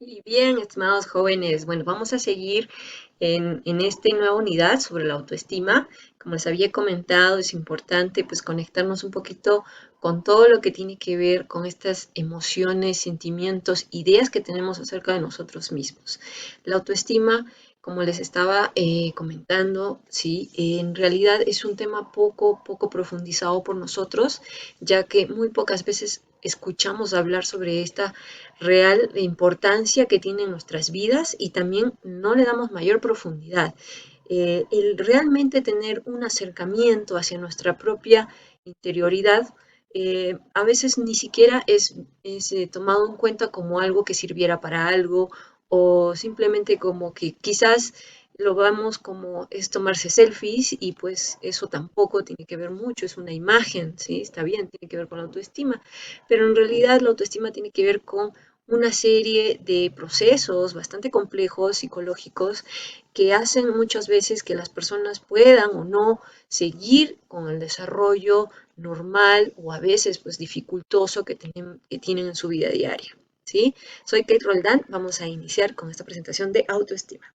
Y bien, estimados jóvenes, bueno, vamos a seguir en esta nueva unidad sobre la autoestima. Como les había comentado, es importante pues conectarnos un poquito con todo lo que tiene que ver con estas emociones, sentimientos, ideas que tenemos acerca de nosotros mismos. La autoestima, como les estaba comentando, sí, en realidad es un tema poco profundizado por nosotros, ya que muy pocas veces escuchamos hablar sobre esta real importancia que tiene en nuestras vidas y también no le damos mayor profundidad. El realmente tener un acercamiento hacia nuestra propia interioridad a veces ni siquiera es tomado en cuenta como algo que sirviera para algo o simplemente como que quizás lo vamos como es tomarse selfies y pues eso tampoco tiene que ver mucho, es una imagen, ¿sí? Está bien, tiene que ver con la autoestima, pero en realidad la autoestima tiene que ver con una serie de procesos bastante complejos psicológicos que hacen muchas veces que las personas puedan o no seguir con el desarrollo normal o a veces pues dificultoso que tienen en su vida diaria. ¿Sí? Soy Kate Roldán, vamos a iniciar con esta presentación de autoestima.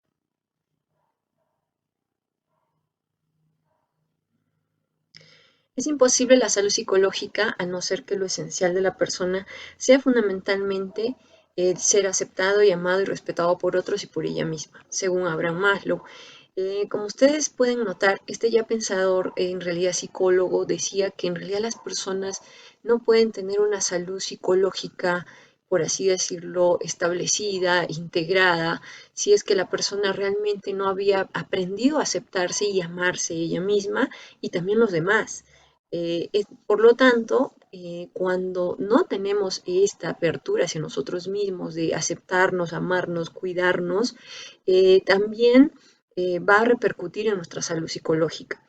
Es imposible la salud psicológica a no ser que lo esencial de la persona sea fundamentalmente el ser aceptado y amado y respetado por otros y por ella misma, según Abraham Maslow. Como ustedes pueden notar, este ya pensador, en realidad psicólogo, decía que en realidad las personas no pueden tener una salud psicológica, por así decirlo, establecida, integrada, si es que la persona realmente no había aprendido a aceptarse y amarse ella misma y también los demás. Por lo tanto, cuando no tenemos esta apertura hacia nosotros mismos de aceptarnos, amarnos, cuidarnos, también va a repercutir en nuestra salud psicológica.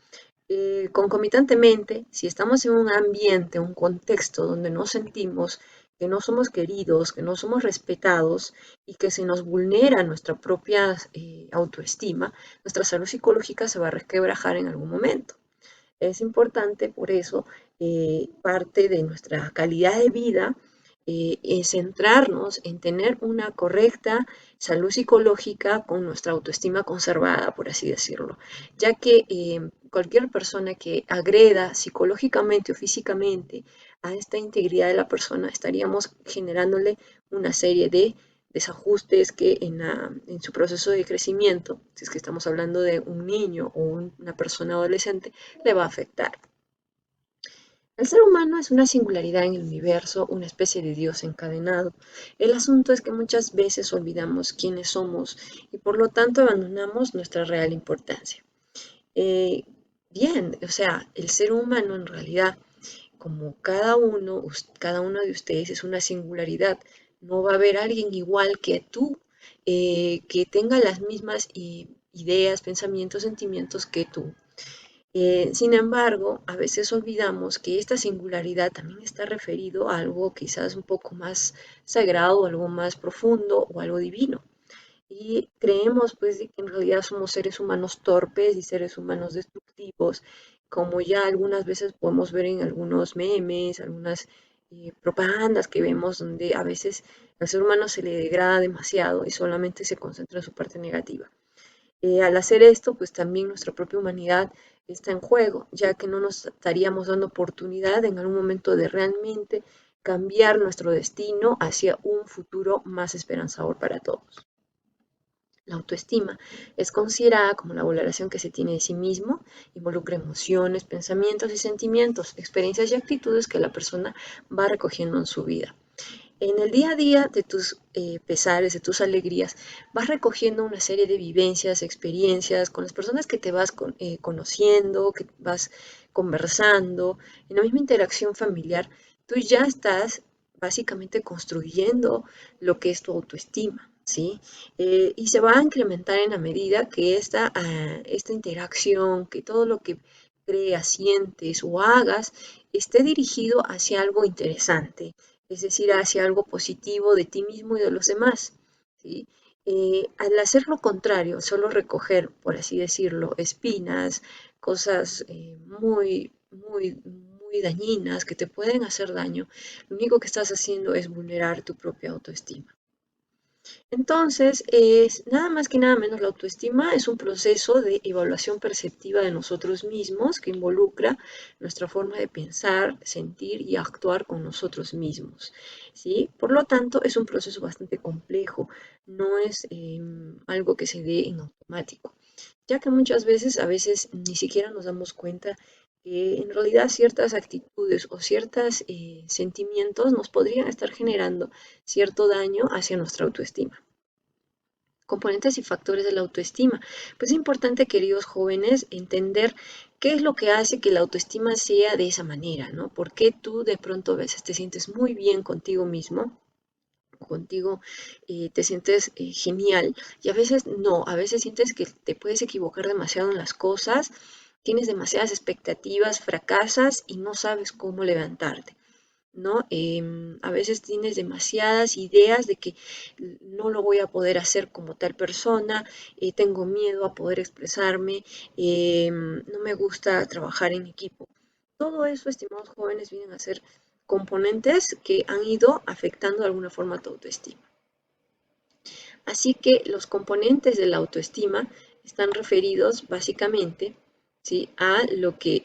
Concomitantemente, si estamos en un ambiente, un contexto donde no sentimos que no somos queridos, que no somos respetados y que se nos vulnera nuestra propia autoestima, nuestra salud psicológica se va a resquebrajar en algún momento. Es importante, por eso, parte de nuestra calidad de vida es centrarnos en tener una correcta salud psicológica con nuestra autoestima conservada, por así decirlo, ya que cualquier persona que agreda psicológicamente o físicamente a esta integridad de la persona, estaríamos generándole una serie de desajustes que en su proceso de crecimiento, si es que estamos hablando de un niño o una persona adolescente, le va a afectar. El ser humano es una singularidad en el universo, una especie de Dios encadenado. El asunto es que muchas veces olvidamos quiénes somos y por lo tanto abandonamos nuestra real importancia. Eh, Bien, o sea, el ser humano en realidad, como cada uno de ustedes es una singularidad, no va a haber alguien igual que tú, que tenga las mismas ideas, pensamientos, sentimientos que tú. Sin embargo, a veces olvidamos que esta singularidad también está referido a algo quizás un poco más sagrado, algo más profundo o algo divino. Y creemos pues de que en realidad somos seres humanos torpes y seres humanos destructivos, como ya algunas veces podemos ver en algunos memes, algunas propagandas que vemos donde a veces al ser humano se le degrada demasiado y solamente se concentra en su parte negativa. Al hacer esto, pues también nuestra propia humanidad está en juego, ya que no nos estaríamos dando oportunidad en algún momento de realmente cambiar nuestro destino hacia un futuro más esperanzador para todos. La autoestima es considerada como la valoración que se tiene de sí mismo, involucra emociones, pensamientos y sentimientos, experiencias y actitudes que la persona va recogiendo en su vida. En el día a día de tus pesares, de tus alegrías, vas recogiendo una serie de vivencias, experiencias con las personas que te vas conociendo, que vas conversando, en la misma interacción familiar, tú ya estás básicamente construyendo lo que es tu autoestima, ¿sí? Y se va a incrementar en la medida que esta interacción, que todo lo que creas, sientes o hagas esté dirigido hacia algo interesante, es decir, hacia algo positivo de ti mismo y de los demás, ¿sí? Al hacer lo contrario, solo recoger, por así decirlo, espinas, cosas muy dañinas que te pueden hacer daño, lo único que estás haciendo es vulnerar tu propia autoestima. Entonces, es nada más que nada menos la autoestima es un proceso de evaluación perceptiva de nosotros mismos que involucra nuestra forma de pensar, sentir y actuar con nosotros mismos, ¿sí? Por lo tanto, es un proceso bastante complejo, no es algo que se dé en automático, ya que muchas veces, a veces ni siquiera nos damos cuenta que en realidad ciertas actitudes o ciertos sentimientos nos podrían estar generando cierto daño hacia nuestra autoestima. Componentes y factores de la autoestima. Pues es importante, queridos jóvenes, entender qué es lo que hace que la autoestima sea de esa manera, ¿no? ¿Por qué tú de pronto a veces te sientes muy bien contigo mismo? Contigo te sientes genial y a veces no, a veces sientes que te puedes equivocar demasiado en las cosas, tienes demasiadas expectativas, fracasas y no sabes cómo levantarte. ¿No? A veces tienes demasiadas ideas de que no lo voy a poder hacer como tal persona, tengo miedo a poder expresarme, no me gusta trabajar en equipo. Todo eso, estimados jóvenes, vienen a ser componentes que han ido afectando de alguna forma tu autoestima. Así que los componentes de la autoestima están referidos básicamente, ¿sí?, a lo que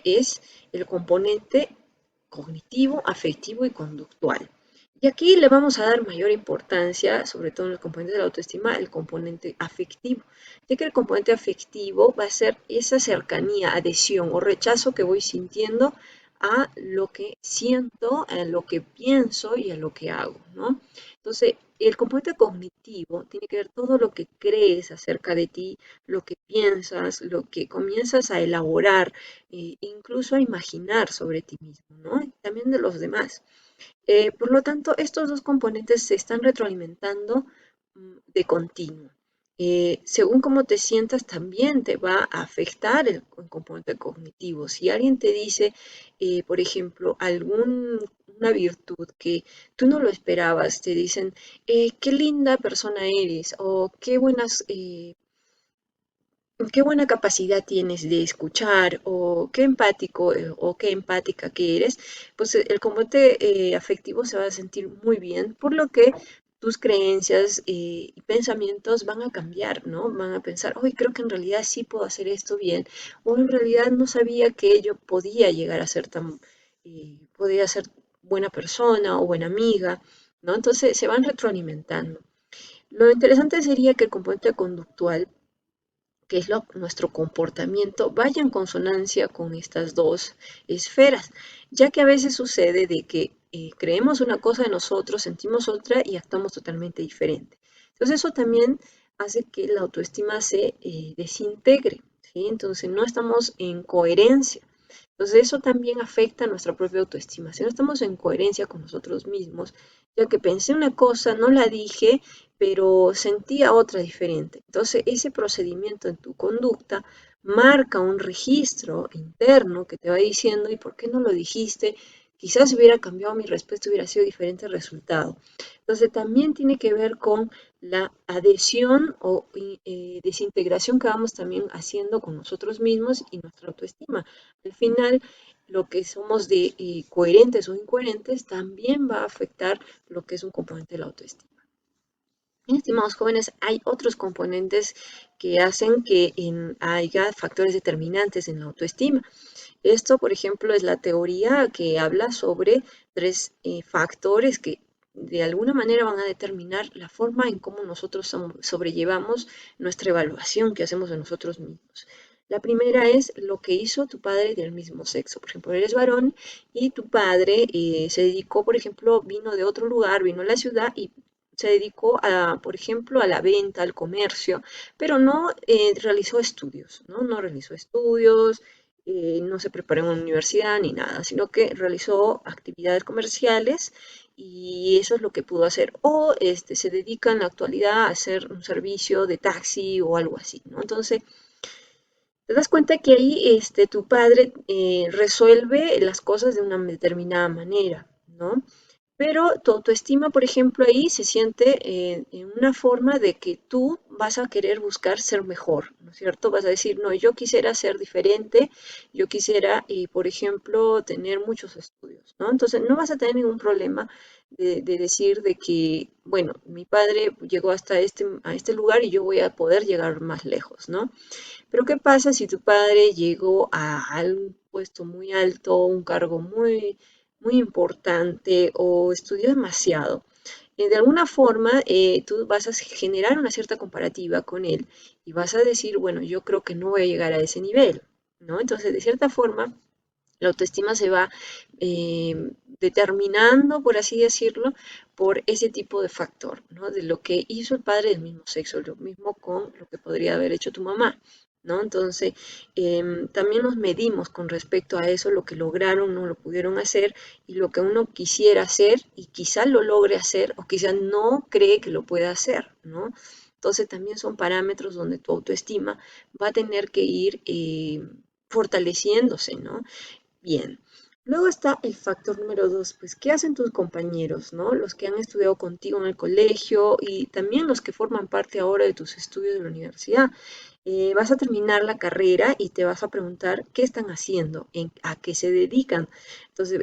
es el componente cognitivo, afectivo y conductual. Y aquí le vamos a dar mayor importancia, sobre todo en los componentes de la autoestima, el componente afectivo, ya que el componente afectivo va a ser esa cercanía, adhesión o rechazo que voy sintiendo a lo que siento, a lo que pienso y a lo que hago, ¿no? Entonces, el componente cognitivo tiene que ver todo lo que crees acerca de ti, lo que piensas, lo que comienzas a elaborar, incluso a imaginar sobre ti mismo, ¿no? Y también de los demás. Por lo tanto, estos dos componentes se están retroalimentando de continuo. Según cómo te sientas, también te va a afectar el componente cognitivo. Si alguien te dice, por ejemplo, alguna virtud que tú no lo esperabas, te dicen, qué linda persona eres o qué buena capacidad tienes de escuchar o qué empático o qué empática que eres, pues el componente afectivo se va a sentir muy bien, por lo que tus creencias y pensamientos van a cambiar, ¿no? Van a pensar, hoy creo que en realidad sí puedo hacer esto bien, o en realidad no sabía que yo podía llegar a ser podía ser buena persona o buena amiga, ¿no? Entonces se van retroalimentando. Lo interesante sería que el componente conductual, que es nuestro comportamiento, vaya en consonancia con estas dos esferas, ya que a veces sucede de que creemos una cosa de nosotros, sentimos otra y actuamos totalmente diferente. Entonces eso también hace que la autoestima se desintegre, ¿sí? Entonces no estamos en coherencia. Entonces eso también afecta a nuestra propia autoestima. Si no estamos en coherencia con nosotros mismos, ya que pensé una cosa, no la dije, pero sentía otra diferente. Entonces ese procedimiento en tu conducta marca un registro interno que te va diciendo, ¿y por qué no lo dijiste? Quizás si hubiera cambiado mi respuesta, hubiera sido diferente el resultado. Entonces también tiene que ver con la adhesión o desintegración que vamos también haciendo con nosotros mismos y nuestra autoestima. Al final, lo que somos de coherentes o incoherentes también va a afectar lo que es un componente de la autoestima. Bien, estimados jóvenes, hay otros componentes que hacen que haya factores determinantes en la autoestima. Esto, por ejemplo, es la teoría que habla sobre tres factores que de alguna manera van a determinar la forma en cómo nosotros sobrellevamos nuestra evaluación que hacemos de nosotros mismos. La primera es lo que hizo tu padre del mismo sexo. Por ejemplo, eres varón y tu padre se dedicó, por ejemplo, vino de otro lugar, vino a la ciudad y se dedicó a, por ejemplo, a la venta, al comercio, pero no realizó estudios, ¿no? No realizó estudios, no se preparó en una universidad ni nada, sino que realizó actividades comerciales y eso es lo que pudo hacer. O se dedica en la actualidad a hacer un servicio de taxi o algo así, ¿no? Entonces, te das cuenta que ahí tu padre resuelve las cosas de una determinada manera, ¿no? Pero tu autoestima, por ejemplo, ahí se siente en una forma de que tú vas a querer buscar ser mejor, ¿no es cierto? Vas a decir, no, yo quisiera ser diferente, yo quisiera, por ejemplo, tener muchos estudios, ¿no? Entonces, no vas a tener ningún problema de decir de que, bueno, mi padre llegó hasta a este lugar y yo voy a poder llegar más lejos, ¿no? Pero ¿qué pasa si tu padre llegó a un puesto muy alto, un cargo muy importante o estudió demasiado? De alguna forma, tú vas a generar una cierta comparativa con él y vas a decir, bueno, yo creo que no voy a llegar a ese nivel, ¿no? Entonces, de cierta forma, la autoestima se va determinando, por así decirlo, por ese tipo de factor, ¿no? De lo que hizo el padre del mismo sexo, lo mismo con lo que podría haber hecho tu mamá, ¿no? Entonces, también nos medimos con respecto a eso, lo que lograron, no lo pudieron hacer, y lo que uno quisiera hacer, y quizá lo logre hacer, o quizá no cree que lo pueda hacer, ¿no? Entonces, también son parámetros donde tu autoestima va a tener que ir fortaleciéndose, ¿no? Bien. Luego está el factor número dos, pues, ¿qué hacen tus compañeros, no? Los que han estudiado contigo en el colegio y también los que forman parte ahora de tus estudios de la universidad. Vas a terminar la carrera y te vas a preguntar qué están haciendo, a qué se dedican. Entonces,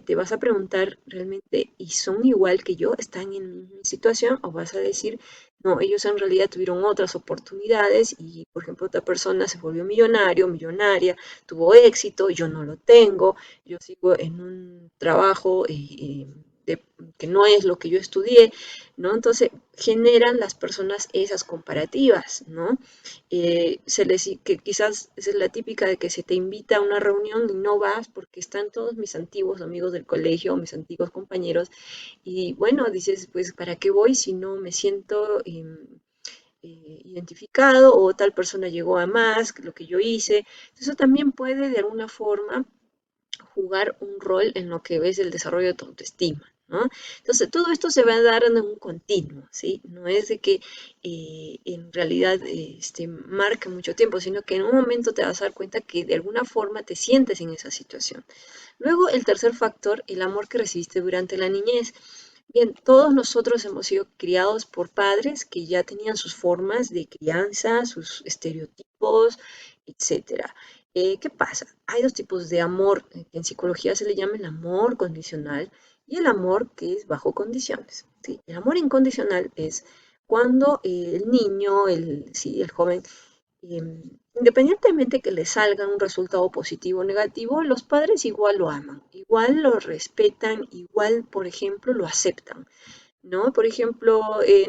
te vas a preguntar realmente, ¿y son igual que yo? ¿Están en mi situación? O vas a decir, no, ellos en realidad tuvieron otras oportunidades y, por ejemplo, otra persona se volvió millonario, millonaria, tuvo éxito, yo no lo tengo, yo sigo en un trabajo que no es lo que yo estudié, ¿no? Entonces generan las personas esas comparativas, ¿no? Que quizás esa es la típica de que se te invita a una reunión y no vas porque están todos mis antiguos amigos del colegio, mis antiguos compañeros, y bueno, dices, pues, ¿para qué voy si no me siento identificado o tal persona llegó a más que lo que yo hice? Eso también puede de alguna forma jugar un rol en lo que es el desarrollo de tu autoestima, ¿no? Entonces, todo esto se va a dar en un continuo, ¿sí? No es de que en realidad marque mucho tiempo, sino que en un momento te vas a dar cuenta que de alguna forma te sientes en esa situación. Luego, el tercer factor, el amor que recibiste durante la niñez. Bien, todos nosotros hemos sido criados por padres que ya tenían sus formas de crianza, sus estereotipos, etcétera. ¿Qué pasa? Hay dos tipos de amor, que en psicología se le llama el amor condicional y el amor que es bajo condiciones. ¿Sí? El amor incondicional es cuando el niño, sí, el joven, independientemente que le salga un resultado positivo o negativo, los padres igual lo aman, igual lo respetan, igual, por ejemplo, lo aceptan, ¿no? Por ejemplo,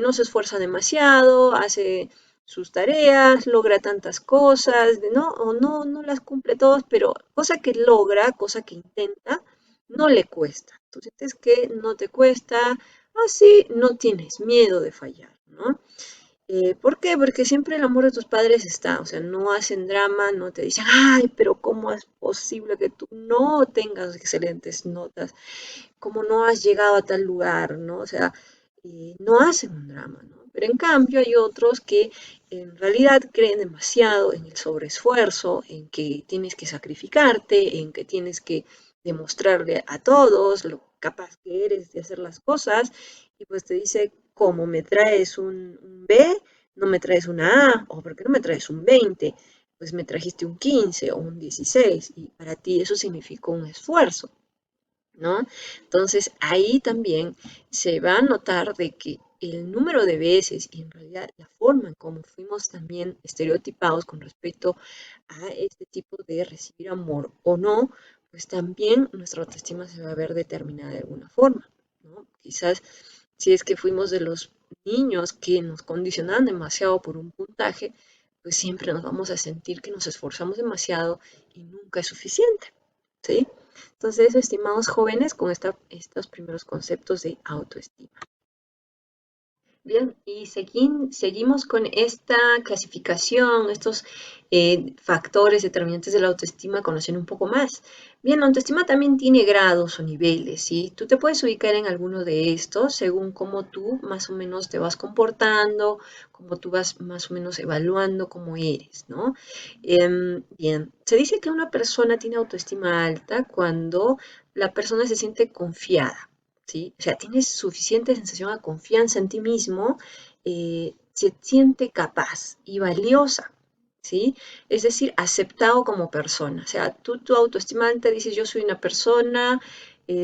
no se esfuerza demasiado, hace sus tareas, logra tantas cosas, ¿no? O no las cumple todas, pero cosa que logra, cosa que intenta, no le cuesta. Entonces, es que no te cuesta, así no tienes miedo de fallar, ¿no? ¿Por qué? Porque siempre el amor de tus padres está, o sea, no hacen drama, no te dicen, ay, pero ¿cómo es posible que tú no tengas excelentes notas? ¿Cómo no has llegado a tal lugar? ¿No? O sea, no hacen un drama, ¿no? Pero en cambio hay otros que en realidad creen demasiado en el sobreesfuerzo, en que tienes que sacrificarte, en que tienes que demostrarle a todos lo capaz que eres de hacer las cosas, y pues te dice, ¿cómo me traes un B? No me traes una A, o ¿por qué no me traes un 20? Pues me trajiste un 15 o un 16, y para ti eso significó un esfuerzo, ¿no? Entonces ahí también se va a notar de que el número de veces y en realidad la forma en cómo fuimos también estereotipados con respecto a este tipo de recibir amor o no, pues también nuestra autoestima se va a ver determinada de alguna forma, ¿no? Quizás si es que fuimos de los niños que nos condicionan demasiado por un puntaje, pues siempre nos vamos a sentir que nos esforzamos demasiado y nunca es suficiente, ¿sí? Entonces, eso, estimados jóvenes, con estos primeros conceptos de autoestima. Bien, y seguimos con esta clasificación, estos factores determinantes de la autoestima, conociendo un poco más. Bien, la autoestima también tiene grados o niveles, ¿sí? Tú te puedes ubicar en alguno de estos según cómo tú más o menos te vas comportando, cómo tú vas más o menos evaluando cómo eres, ¿no? Bien, se dice que una persona tiene autoestima alta cuando la persona se siente confiada. ¿sí? O sea, tienes suficiente sensación de confianza en ti mismo, se siente capaz y valiosa, ¿sí? Es decir, aceptado como persona. O sea, tú tu autoestima te dices, yo soy una persona,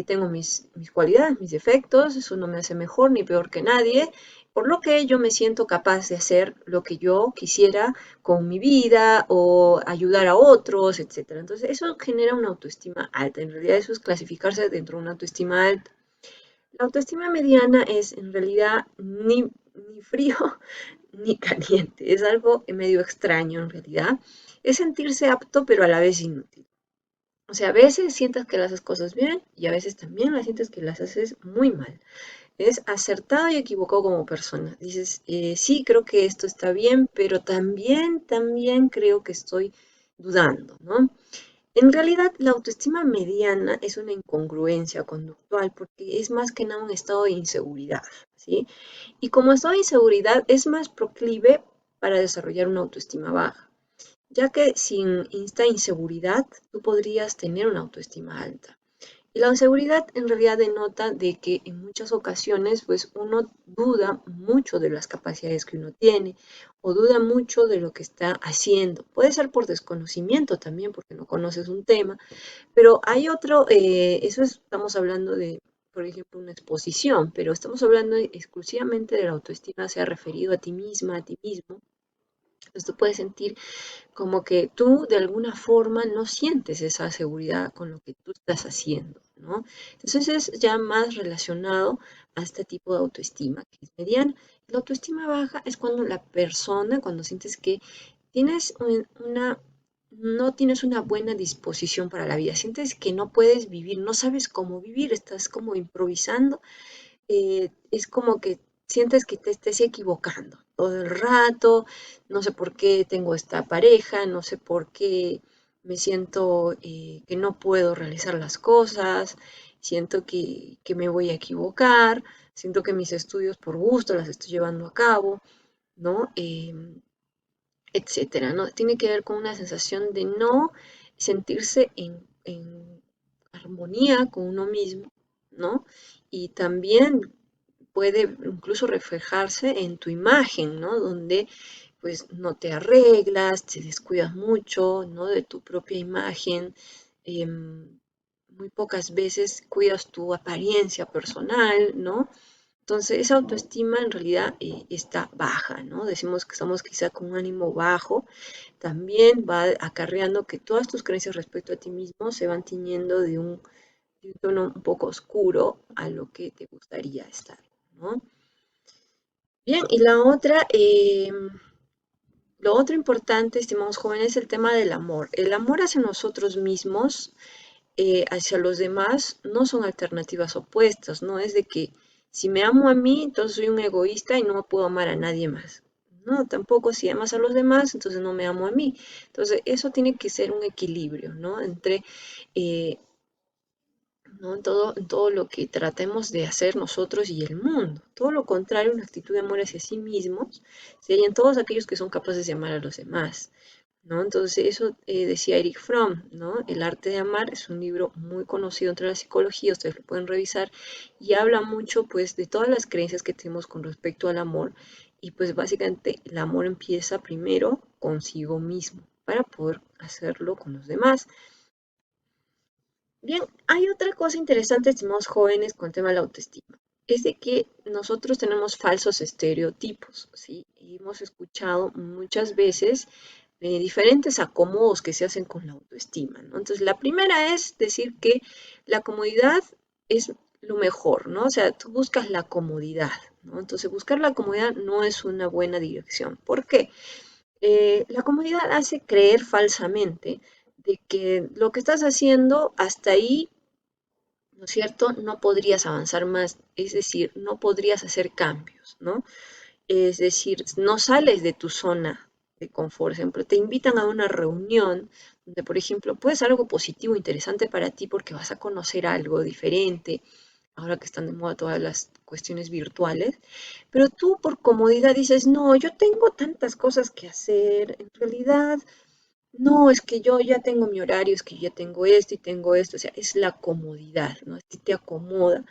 tengo mis cualidades, mis defectos, eso no me hace mejor ni peor que nadie, por lo que yo me siento capaz de hacer lo que yo quisiera con mi vida o ayudar a otros, etcétera. Entonces, eso genera una autoestima alta. En realidad, eso es clasificarse dentro de una autoestima alta. La autoestima mediana es en realidad ni frío ni caliente, es algo medio extraño en realidad. Es sentirse apto pero a la vez inútil. O sea, a veces sientes que las haces cosas bien y a veces también las sientes que las haces muy mal. Es acertado y equivocado como persona. Dices, sí, creo que esto está bien, pero también creo que estoy dudando, ¿no? En realidad, la autoestima mediana es una incongruencia conductual porque es más que nada un estado de inseguridad, ¿sí? Y como estado de inseguridad es más proclive para desarrollar una autoestima baja, ya que sin esta inseguridad tú podrías tener una autoestima alta. Y la inseguridad en realidad denota de que en muchas ocasiones pues uno duda mucho de las capacidades que uno tiene o duda mucho de lo que está haciendo. Puede ser por desconocimiento también, porque no conoces un tema, pero hay otro, estamos hablando de, por ejemplo, una exposición, pero estamos hablando exclusivamente de la autoestima, se ha referido a ti misma, a ti mismo. Entonces tú puedes sentir como que tú de alguna forma no sientes esa seguridad con lo que tú estás haciendo, ¿no? Entonces es ya más relacionado a este tipo de autoestima que es mediana. La autoestima baja es cuando la persona, cuando sientes que tienes no tienes una buena disposición para la vida, sientes que no puedes vivir, no sabes cómo vivir, estás como improvisando, es como que sientes que te estés equivocando todo el rato, no sé por qué tengo esta pareja, no sé por qué me siento que no puedo realizar las cosas, siento que me voy a equivocar, siento que mis estudios por gusto las estoy llevando a cabo, ¿no? Etcétera, ¿no? Tiene que ver con una sensación de no sentirse en armonía con uno mismo, ¿no? Y también puede incluso reflejarse en tu imagen, ¿no? Donde pues no te arreglas, te descuidas mucho, ¿no? De tu propia imagen. Muy pocas veces cuidas tu apariencia personal, ¿no? Entonces, esa autoestima en realidad está baja, ¿no? Decimos que estamos quizá con un ánimo bajo, también va acarreando que todas tus creencias respecto a ti mismo se van tiñendo de un tono un poco oscuro a lo que te gustaría estar, ¿no? Bien, y lo otro importante, estimados jóvenes, es el tema del amor. El amor hacia nosotros mismos, hacia los demás, no son alternativas opuestas, no es de que si me amo a mí, entonces soy un egoísta y no puedo amar a nadie más. No, tampoco si amas a los demás, entonces no me amo a mí. Entonces, eso tiene que ser un equilibrio, ¿no? Entre eh, ¿no? En todo lo que tratemos de hacer nosotros y el mundo. Todo lo contrario, una actitud de amor hacia sí mismos, serían todos aquellos que son capaces de amar a los demás, ¿no? Entonces, eso decía Eric Fromm, ¿no? El arte de amar es un libro muy conocido entre la psicología, ustedes lo pueden revisar, y habla mucho, pues, de todas las creencias que tenemos con respecto al amor, y pues básicamente el amor empieza primero consigo mismo, para poder hacerlo con los demás. Bien, hay otra cosa interesante, estimados jóvenes, con el tema de la autoestima. Es de que nosotros tenemos falsos estereotipos, ¿sí? Y hemos escuchado muchas veces diferentes acomodos que se hacen con la autoestima, ¿no? Entonces, la primera es decir que la comodidad es lo mejor, ¿no? O sea, tú buscas la comodidad, ¿no? Entonces, buscar la comodidad no es una buena dirección. ¿Por qué? La comodidad hace creer falsamente de que lo que estás haciendo hasta ahí, ¿no es cierto? No podrías avanzar más, es decir, no podrías hacer cambios, ¿no? Es decir, no sales de tu zona de confort. Por ejemplo, te invitan a una reunión donde, por ejemplo, puede ser algo positivo, interesante para ti porque vas a conocer algo diferente, ahora que están de moda todas las cuestiones virtuales, pero tú por comodidad dices, no, yo tengo tantas cosas que hacer, en realidad, no, es que yo ya tengo mi horario, es que yo ya tengo esto y tengo esto, o sea, es la comodidad, ¿no? A ti te acomoda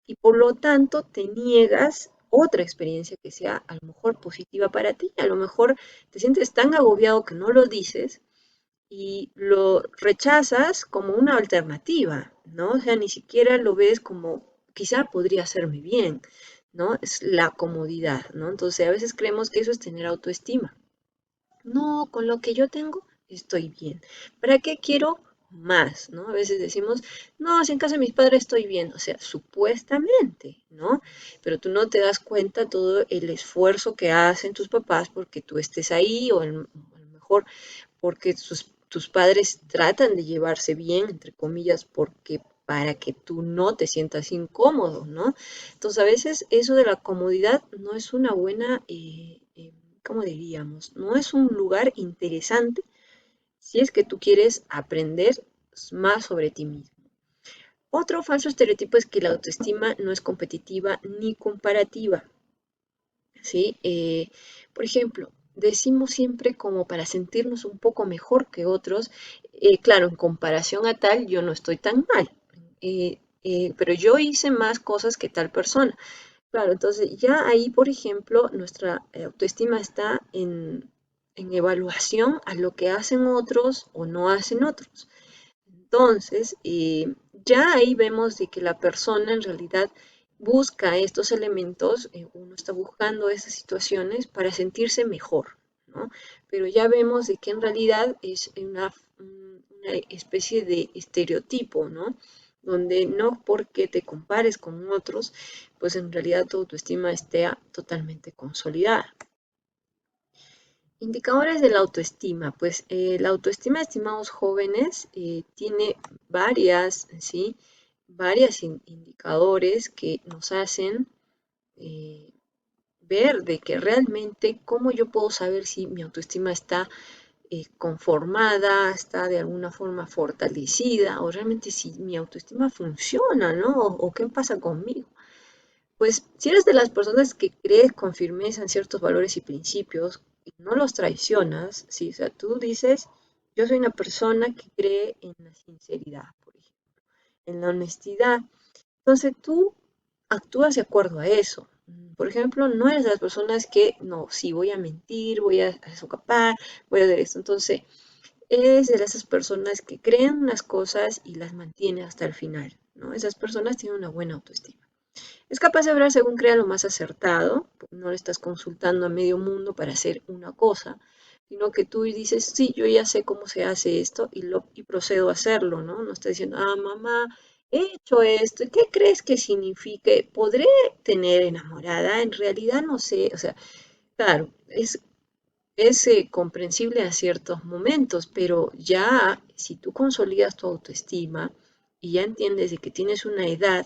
y por lo tanto te niegas otra experiencia que sea a lo mejor positiva para ti. A lo mejor te sientes tan agobiado que no lo dices y lo rechazas como una alternativa, ¿no? O sea, ni siquiera lo ves como quizá podría hacerme bien, ¿no? Es la comodidad, ¿no? Entonces a veces creemos que eso es tener autoestima. No, con lo que yo tengo estoy bien. ¿Para qué quiero más? ¿No? A veces decimos, no, si en casa de mis padres estoy bien, o sea, supuestamente, ¿no? Pero tú no te das cuenta todo el esfuerzo que hacen tus papás porque tú estés ahí o a lo mejor porque tus padres tratan de llevarse bien, entre comillas, porque para que tú no te sientas incómodo, ¿no? Entonces, a veces eso de la comodidad no es una buena, ¿cómo diríamos? No es un lugar interesante si es que tú quieres aprender más sobre ti mismo. Otro falso estereotipo es que la autoestima no es competitiva ni comparativa. ¿Sí? Por ejemplo, decimos siempre como para sentirnos un poco mejor que otros, claro, en comparación a tal, yo no estoy tan mal, pero yo hice más cosas que tal persona. Claro, entonces ya ahí, por ejemplo, nuestra autoestima está en evaluación a lo que hacen otros o no hacen otros. Entonces, ya ahí vemos de que la persona en realidad busca estos elementos, uno está buscando esas situaciones para sentirse mejor, ¿no? Pero ya vemos de que en realidad es una especie de estereotipo, ¿no? Donde no porque te compares con otros, pues en realidad tu autoestima esté totalmente consolidada. Indicadores de la autoestima. Pues la autoestima, estimados jóvenes, tiene varias, ¿sí? Varias indicadores que nos hacen eh, ver de que realmente cómo yo puedo saber si mi autoestima está conformada, está de alguna forma fortalecida o realmente si mi autoestima funciona, ¿no? O qué pasa conmigo. Pues si eres de las personas que crees con firmeza en ciertos valores y principios y no los traicionas, sí, o sea, tú dices, yo soy una persona que cree en la sinceridad, por ejemplo, en la honestidad. Entonces tú actúas de acuerdo a eso. Por ejemplo, no eres de las personas que, no, sí, voy a mentir, voy a socapar, voy a hacer esto. Entonces, eres de esas personas que creen unas cosas y las mantiene hasta el final, ¿no? Esas personas tienen una buena autoestima. Es capaz de obrar según crea lo más acertado, no le estás consultando a medio mundo para hacer una cosa, sino que tú dices, sí, yo ya sé cómo se hace esto y procedo a hacerlo, ¿no? No estás diciendo, ah, mamá, he hecho esto, ¿y qué crees que signifique? ¿Podré tener enamorada? En realidad no sé, o sea, claro, es comprensible a ciertos momentos, pero ya si tú consolidas tu autoestima y ya entiendes de que tienes una edad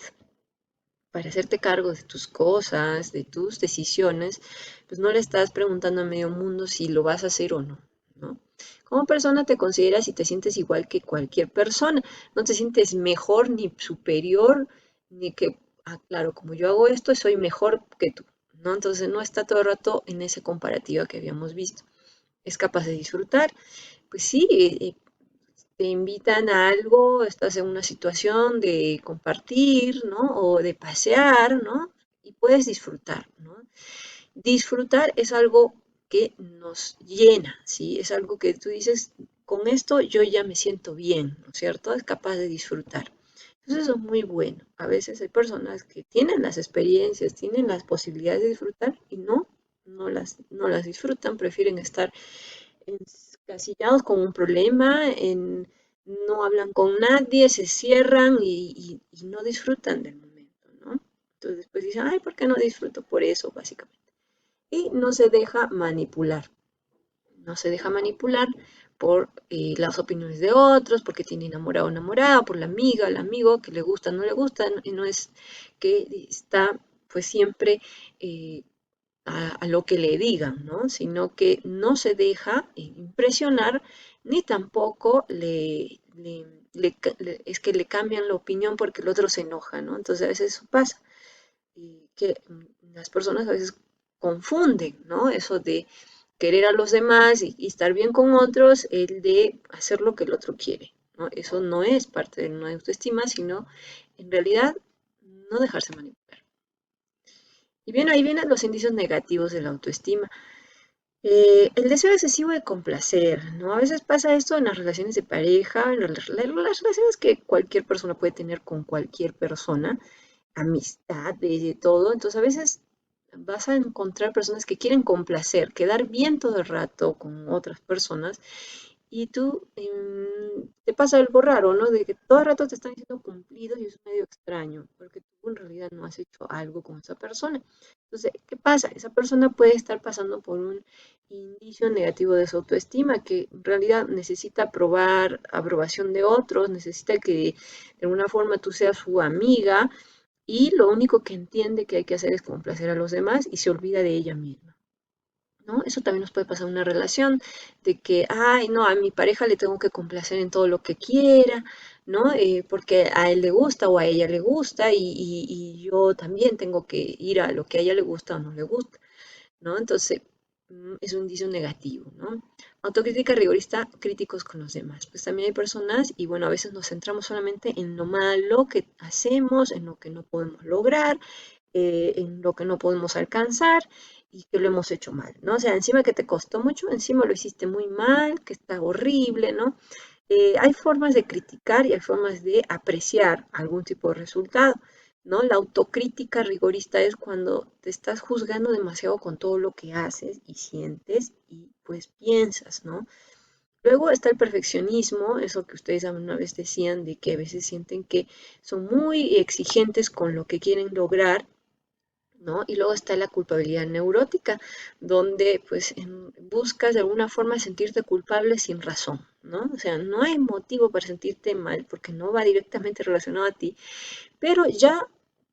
para hacerte cargo de tus cosas, de tus decisiones, pues no le estás preguntando a medio mundo si lo vas a hacer o no, ¿no? Como persona te consideras y te sientes igual que cualquier persona, no te sientes mejor ni superior, ni que, ah, claro, como yo hago esto, soy mejor que tú, ¿no? Entonces no está todo el rato en esa comparativa que habíamos visto. Es capaz de disfrutar, pues sí, te invitan a algo, estás en una situación de compartir, ¿no? O de pasear, ¿no? Y puedes disfrutar, ¿no? Disfrutar es algo que nos llena, ¿sí? Es algo que tú dices, con esto yo ya me siento bien, ¿no es cierto? Es capaz de disfrutar. Entonces eso es muy bueno. A veces hay personas que tienen las experiencias, tienen las posibilidades de disfrutar y no las disfrutan, prefieren estar encasillados con un problema, no hablan con nadie, se cierran y no disfrutan del momento, ¿no? Entonces después dicen, ay, ¿por qué no disfruto? Por eso, básicamente. Y no se deja manipular, no se deja manipular por las opiniones de otros, porque tiene enamorado o enamorada, por la amiga, el amigo, que le gusta, no le gusta, y no es que está pues siempre a lo que le digan, ¿no? Sino que no se deja impresionar ni tampoco es que le cambian la opinión porque el otro se enoja, ¿no? Entonces a veces eso pasa, que las personas a veces confunden, ¿no? Eso de querer a los demás y estar bien con otros, el de hacer lo que el otro quiere, ¿no? Eso no es parte de una autoestima, sino en realidad no dejarse manipular. Y bien, ahí vienen los indicios negativos de la autoestima. El deseo excesivo de complacer, ¿no? A veces pasa esto en las relaciones de pareja, en las relaciones que cualquier persona puede tener con cualquier persona, amistades y todo. Entonces a veces vas a encontrar personas que quieren complacer, quedar bien todo el rato con otras personas y tú te pasa algo raro, ¿no? De que todo el rato te están diciendo cumplidos y es medio extraño, porque tú en realidad no has hecho algo con esa persona. Entonces, ¿qué pasa? Esa persona puede estar pasando por un indicio negativo de su autoestima, que en realidad necesita probar aprobación de otros, necesita que de alguna forma tú seas su amiga y lo único que entiende que hay que hacer es complacer a los demás y se olvida de ella misma. ¿No? Eso también nos puede pasar en una relación, de que, ay, no, a mi pareja le tengo que complacer en todo lo que quiera, ¿no? Porque a él le gusta o a ella le gusta y yo también tengo que ir a lo que a ella le gusta o no le gusta, ¿no? Entonces, es un indicio negativo, ¿no? Autocrítica rigorista, críticos con los demás. Pues también hay personas, y bueno, a veces nos centramos solamente en lo malo que hacemos, en lo que no podemos lograr, en lo que no podemos alcanzar y que lo hemos hecho mal, ¿no? O sea, encima que te costó mucho, encima lo hiciste muy mal, que está horrible, ¿no? Hay formas de criticar y hay formas de apreciar algún tipo de resultado, ¿no? La autocrítica rigorista es cuando te estás juzgando demasiado con todo lo que haces y sientes y pues piensas, ¿no? Luego está el perfeccionismo, eso que ustedes una vez decían de que a veces sienten que son muy exigentes con lo que quieren lograr, ¿no? Y luego está la culpabilidad neurótica, donde pues buscas de alguna forma sentirte culpable sin razón, ¿no? O sea, no hay motivo para sentirte mal porque no va directamente relacionado a ti, pero ya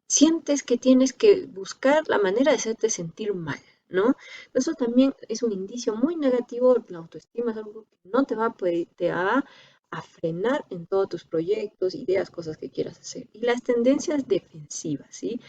sientes que tienes que buscar la manera de hacerte sentir mal, ¿no? Eso también es un indicio muy negativo, la autoestima es algo que no te va a poder, te va a frenar en todos tus proyectos, ideas, cosas que quieras hacer. Y las tendencias defensivas, ¿sí?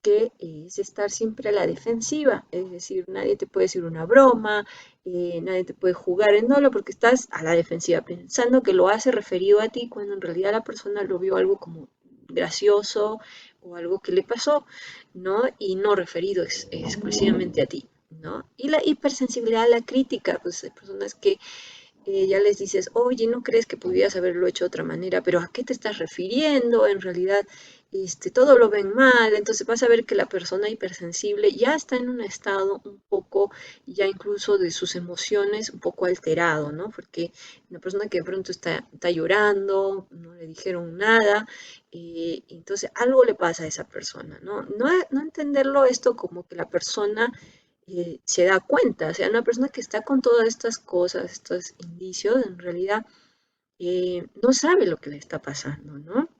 Que es estar siempre a la defensiva, es decir, nadie te puede decir una broma, nadie te puede jugar en dolo porque estás a la defensiva, pensando que lo hace referido a ti cuando en realidad la persona lo vio algo como gracioso o algo que le pasó, ¿no? Y no referido exclusivamente a ti, ¿no? Y la hipersensibilidad a la crítica, pues hay personas que ya les dices, oye, ¿no crees que pudieras haberlo hecho de otra manera? Pero ¿a qué te estás refiriendo? En realidad, todo lo ven mal, entonces vas a ver que la persona hipersensible ya está en un estado un poco, ya incluso de sus emociones, un poco alterado, ¿no? Porque una persona que de pronto está llorando, no le dijeron nada, entonces algo le pasa a esa persona, ¿no? No entenderlo esto como que la persona se da cuenta, o sea, una persona que está con todas estas cosas, estos indicios, en realidad no sabe lo que le está pasando, ¿no?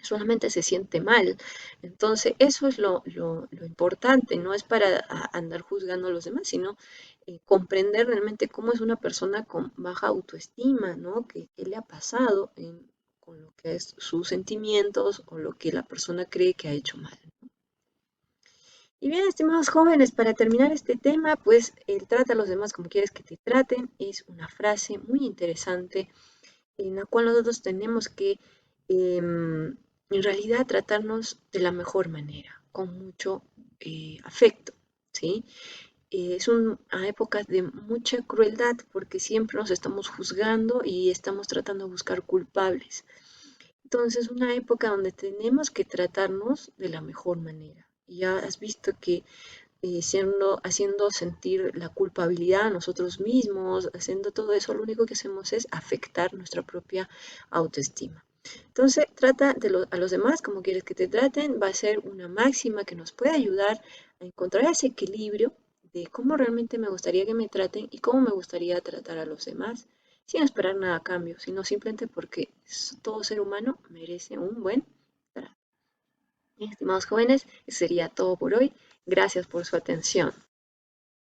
Solamente se siente mal. Entonces, eso es lo importante, no es para andar juzgando a los demás, sino comprender realmente cómo es una persona con baja autoestima, ¿no? ¿Qué le ha pasado con lo que es sus sentimientos o lo que la persona cree que ha hecho mal. Y bien, estimados jóvenes, para terminar este tema, pues el trata a los demás como quieres que te traten es una frase muy interesante en la cual nosotros tenemos que en realidad tratarnos de la mejor manera, con mucho afecto, ¿sí? Es una época de mucha crueldad porque siempre nos estamos juzgando y estamos tratando de buscar culpables. Entonces, una época donde tenemos que tratarnos de la mejor manera. Y ya has visto que haciendo sentir la culpabilidad a nosotros mismos, haciendo todo eso, lo único que hacemos es afectar nuestra propia autoestima. Entonces, trata a los demás como quieres que te traten, va a ser una máxima que nos puede ayudar a encontrar ese equilibrio de cómo realmente me gustaría que me traten y cómo me gustaría tratar a los demás, sin esperar nada a cambio, sino simplemente porque todo ser humano merece un buen trato. Bien, estimados jóvenes, eso sería todo por hoy. Gracias por su atención.